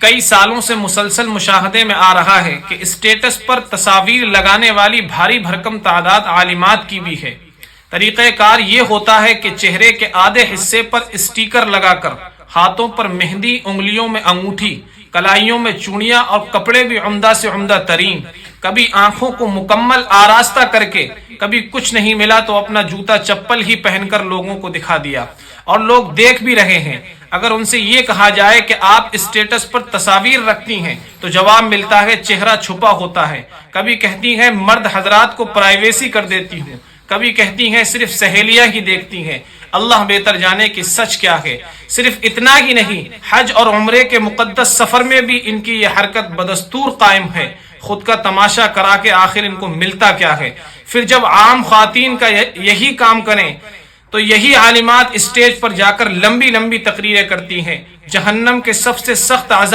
کئی سالوں سے مسلسل مشاہدے میں آ رہا ہے کہ اسٹیٹس پر تصاویر لگانے والی بھاری بھرکم تعداد عالمات کی بھی ہے۔ طریقہ کار یہ ہوتا ہے کہ چہرے کے آدھے حصے پر اسٹیکر لگا کر، ہاتھوں پر مہندی، انگلیوں میں انگوٹھی، کلائیوں میں چوڑیاں اور کپڑے بھی عمدہ سے عمدہ ترین، کبھی آنکھوں کو مکمل آراستہ کر کے، کبھی کچھ نہیں ملا تو اپنا جوتا چپل ہی پہن کر لوگوں کو دکھا دیا، اور لوگ دیکھ بھی رہے ہیں۔ اگر ان سے یہ کہا جائے کہ آپ اسٹیٹس پر تصاویر رکھتی ہیں تو جواب ملتا ہے چہرہ چھپا ہوتا ہے۔ کبھی کہتی ہیں مرد حضرات کو پرائیویسی کر دیتی ہوں، کبھی کہتی ہیں صرف سہیلیاں ہی دیکھتی ہیں۔ اللہ بہتر جانے کہ سچ کیا ہے۔ صرف اتنا ہی نہیں، حج اور عمرے کے مقدس سفر میں بھی ان کی یہ حرکت بدستور قائم ہے۔ خود کا تماشا کرا کے آخر ان کو ملتا کیا ہے؟ پھر جب عام خواتین کا یہی کام کریں تو یہی عالمات اسٹیج پر جا کر لمبی لمبی تقریریں کرتی ہیں۔ جہنم کے سب سے سخت عذاب